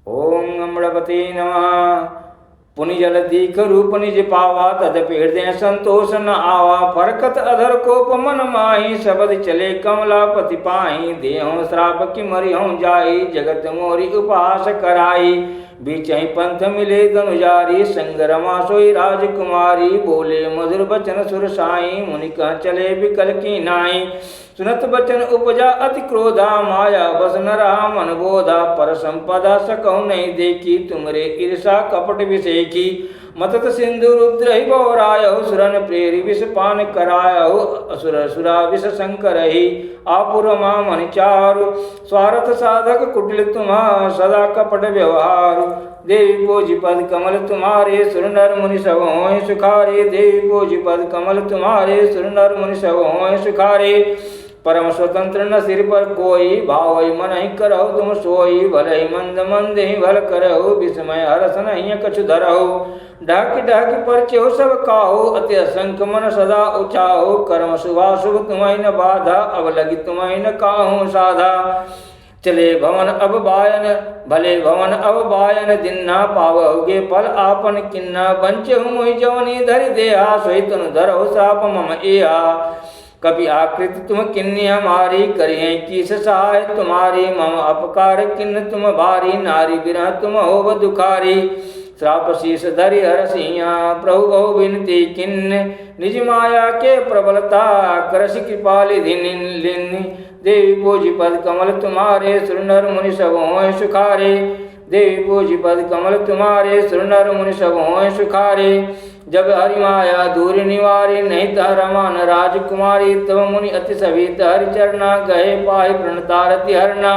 ओम गणपति नमः। पुनि जल दीख रूप निज पावा, तदपि हृदय संतोष न आवा। फरकत अधर कोप मन माही, शबद चले कमलापति पाही। देहु श्राप की मरिहु जाई, जगत मोरी उपहास कराई। बीचहि पंथ मिले धनुजारी, संग रमा सोई राजकुमारी। बोले मधुर बचन सुर साई, मुनि कह चले बिकल की नाई। सुनत बचन उपजा अति क्रोधा, माया बस न रहा मन बोधा। पर संपदा सकहु नहीं देखी, तुमरे ईर्षा कपट विषेखी। मतत सिंधु रुद्र ही बौरायहु, सुरन प्रेरि विष पान करायहु। असुर सुरा विष शंकर ही, आपुरमा मन चारु। स्वार्थ साधक कुटिल तुम्हार, सदा कपट व्यवहार। देवी पूजी पद कमल तुम्हारे, सुर नर मुनि सब होय सुखारे। देवी पूजी पद कमल तुम्हारे, सुर नर मुनि सब होय सुखारे। परम स्वतंत्र न सिर पर कोई, भावई मन ही करहु तुम सोई। भले मंद मंद ही भल करहु, विस्मय हरस नहीं कछु धरहु। ढाकी ढाकी परचेहु सब काहु, अति असंख्य मन सदा उचाहु। कर्म शुभाशुभ तुम्हें न बाधा, अब लगी तुम्हें न काहू साधा। चले भवन अब बायन, भले भवन अब बायन। दिन्ना पावहुगे फल आपन किन्ना, बंचहु मोहि जवनी धरि देहा। सोई तनु धरहु श्राप मम एहा। कभी आकृत तुम किन्नी हमारी, करिए किस सहाय तुम्हारी। मम अपकार किन्न तुम भारी, नारी बिरह तुम होव दुखारी। श्राप शीस धरि हरसिया, प्रभु बहु विनती किन्न। निज माया के प्रबलता, करसि कृपालि धिन। देवी पूजी पद कमल तुम्हारे, सुर नर मुनि सब होय सुखारे। देवी पूजी पद कमल तुम्हारे, सुर नर मुनि सब होय सुखारे। जब हरि माया दूर निवारी, नहीं रमा न राजकुमारी। तब मुनि अति सवित हरि चरना, गहे पाहि प्रणतारति हरना।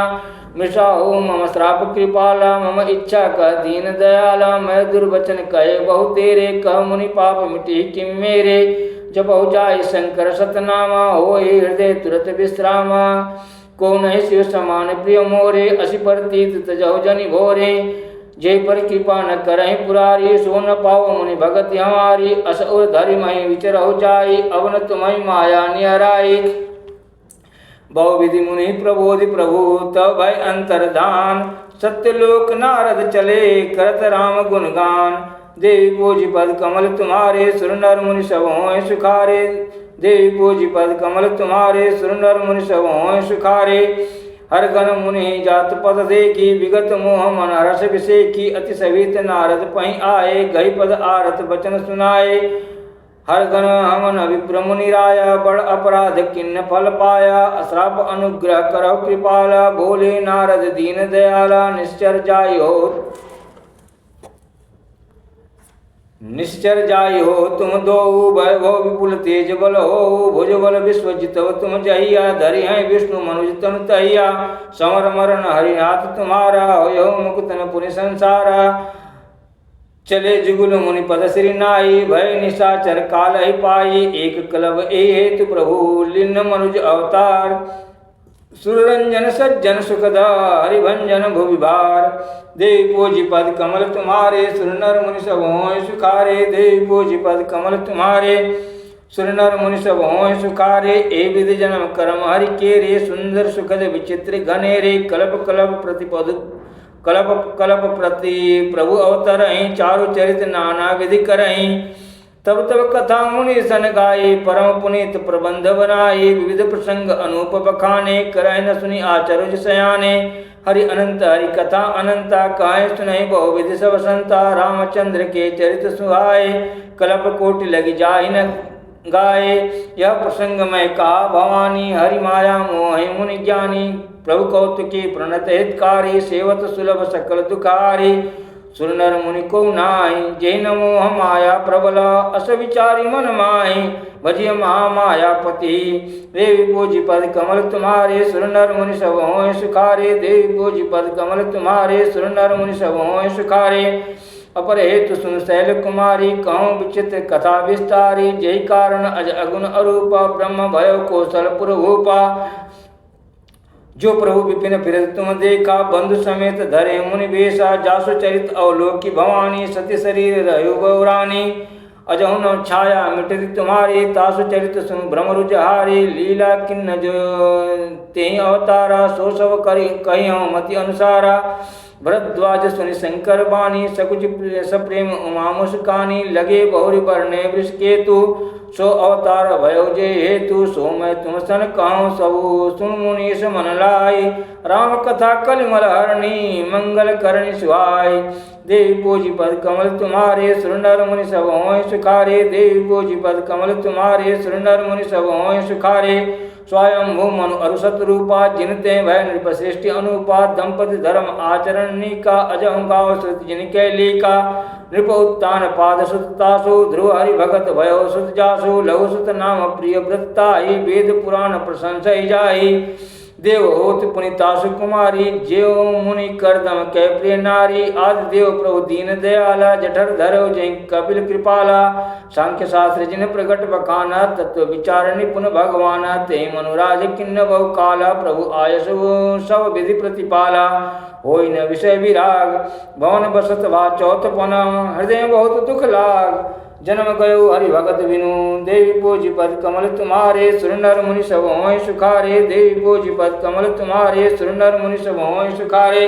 मृषाहु मम श्राप कृपाला, मम इच्छा कह दीन दयाला। मैं दुर्वचन कहे बहु तेरे, कह मुनि पाप मिटी किम मेरे। जपहु जाय शंकर सतनामा, होय हृदय तुरत विश्रामा। को नहीं शिव समान प्रिय मोरे, असी प्रतीत तजहु जनि भोरे। जय पर कृपा न करहि पुरारी, सो न पाओ मुनि भगति हमारी। अस उर धरि महि विचरहु जाई, अब न तुम्हि माया निहराई। बहु विधि मुनि प्रबोधि प्रभु, तब भय अंतर्धान। सत्यलोक नारद चले, करत राम गुणगान। देवी पूजी पद कमल तुम्हारे, सुर नर मुनि सब होय सुखारे। देवी पूजी पद कमल तुम्हारे, सुर नर मुनि सब होय सुखारे। हर गण मुनि जात पद देखी, विगत मोह मन हरस विषेखी। अति सवित नारद पहि आए, गही पद आरत बचन सुनाए। हर गण हमन विप्र मुनि राया, बड़ अपराध किन्न फल पाया। श्राप अनुग्रह करहु कृपाला, बोले नारद दीन दयाला। निश्चर जाई हो तुम दो, वैभव विपुल तेज बल हो। भुज बल विश्वजित तुम जहिया, धरि हैं विष्णु मनुज तनु तहिया। समर मरण हरिनाथ तुम्हारा, हो मुकुतन पुनि संसारा। चले जुगुल मुनि पद श्री नाई, भय निशाचर काल ही पाई। एक कलब ए हेतु प्रभु, लिन्न मनुज अवतार। सुररंजन सज्जन सुखदा, हरिभंजन भुवि भार। देवी पूजी पद कमल तुम्हारे, सुर नर मुनि सब होय सुखारे। देवी पूजी पद कमल तुम्हारे, सुर नर मुनि सब होय सुखारे। ए विधि जन्म कर्म हरि के रे, सुंदर सुखद विचित्र घनेरे। कल्प कल्प प्रतिपद कल्प कल्प प्रति प्रभु अवतरहि, चारु चरित नाना विधि करहि। तब तब कथा मुनि सन गाये, परम पुनीत प्रबंध बनाए। विविध प्रसंग अनूप बखाने, करह न सुनि आचरुज सयाने। हरि अनंत हरि कथा अनंता, कहे सुनहि बहु विधि सब संता। रामचंद्र के चरित सुहाए, कल्प कोटि लगी जाहि न गाये। यह प्रसंग मैं कहा भवानी, हरि माया मोहि मुनि ज्ञानी। प्रभु कौतुकी प्रणत हितकारी, सेवत सुलभ सकल दुखारी। सुर नर मुनि को नाहि, जय नमो माया प्रबला। अस विचारी मन माहि, भजिय महामायापति। देवी पूजी पद कमल तुम्हारे, सुर नर मुनि सब होय सुखारे। देवी पूजी पद कमल तुम्हारे, सुर नर मुनि सब होय सुखारे। अपर हेतु सुन शैल कुमारी, कहूँ विचित्र कथा विस्तारी। जय कारण अज अगुण अरूपा, ब्रह्म भयो कौशलपुर भूपा। जो प्रभु विपिन फिरत तुम देखा, बंधु समेत धरे मुनि वेशा। जासु चरित अवलोकी भवानी, सती शरीर रहो गौरानी। अजहु न छाया मिटती तुम्हारी, तासु चरित सुन भ्रमरु जहारी। लीला किन्न जो ते अवतारा, सो सब कही मति अनुसारा। भरद्वाज सुनि शंकर बानी सकुच सप्रेम उमा मुस्कानी लगे बहुरी बरने वृष केतु सो अवतार भयो जे हेतु सो मैं तुम सन कहूँ सबु सुन मुनीश मन लाई राम कथा कलिमल हरणी मंगल करणी सुहाई देवी पूजी पद कमल तुम्हारे सुरनर मुनि सब होय सुखारे देवी पूजी पद कमल तुम्हारे सुरनर मुनि सब होय सुखारे स्वयं मनु अरुसत रूपा जिनते भय नृप श्रेष्ठि अनुपा दंपति धर्म आचरण निका अजहं गाव श्रुति जिन कैलिका नृप उत्तान पाद सुतासु ध्रुव हरि भगत भयो सुत जासु लघु सुत नाम प्रिय व्रताई वेद पुराण प्रशंसई जाई देव होत पुनितासु कुमारी जेव मुनि करदम कै प्रिय नारी आदि देव प्रभु दीन दयाला जठर धरो जय कपिल कृपाला सांख्य शास्त्र जिन प्रकट बखाना तत्व विचार निपुण भगवान ते मनुराज किन्न बहु काला प्रभु आयस सब विधि प्रतिपाला होई न विषय विराग भवन बसत भा चौथपन हृदय बहुत दुख लाग जन्म गयो हरि भगत विनु देवी पूजी पद कमल तुम्हारे सुरनर मुनि सब होय सुखारे देवी पूजी पद कमल तुम्हारे सुरनर मुनि सब होय सुखारे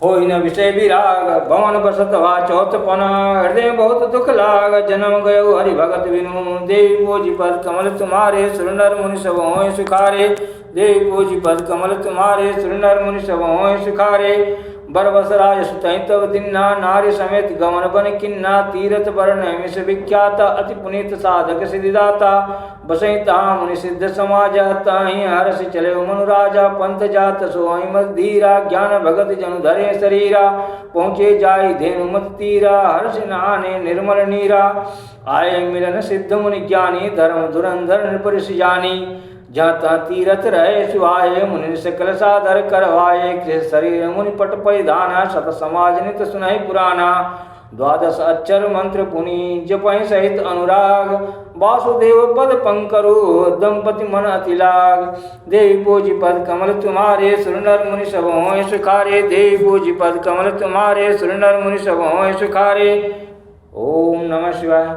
होई न विषय विराग भवन बसत वा चौथपन हृदय बहुत दुख लाग जन्म गयो हरि भगत विनु देवी पूजी पद कमल तुम्हारे सुरनर मुनि सब होय सुखारे देवी पूजी पद कमल तुम्हारे सुरनर मुनि सब होय सुखारे बरबस राज सुतहि तव दिन्ना नारी समेत गमन बन किन्ना तीरथ वर्ण मिश विख्यात अति पुनीत साधक सिद्धिदाता बसई तहा मुनि सिद्ध समाज ताहि हर्ष चले मनुराजा पंथ जात सोहि मत धीरा ज्ञान भगत जनु धरे शरीरा पहुँचे जाई धेनु मत तीरा हर्ष नाने निर्मल नीरा आए मिलन सिद्ध मुनि ज्ञानी धर्म धुरंधर नृपऋषि जानी जहाँ तीरथ रहे सुहाये मुनि सकल साधर करवाए कृष शरीर मुनि पट परिधाना शत समाज नित सुनहि पुराना द्वादश अक्षर मंत्र पुनि जपहि सहित अनुराग वासुदेव पद पंकरु दंपति मन अतिलाग देवी पूजी पद कमल तुम्हारे सुरनर मुनि सब होय सुखारे देवी पूजी पद कमल तुम्हारे सुरनर मुनि सब होय सुखारे। ओम नमः शिवाय।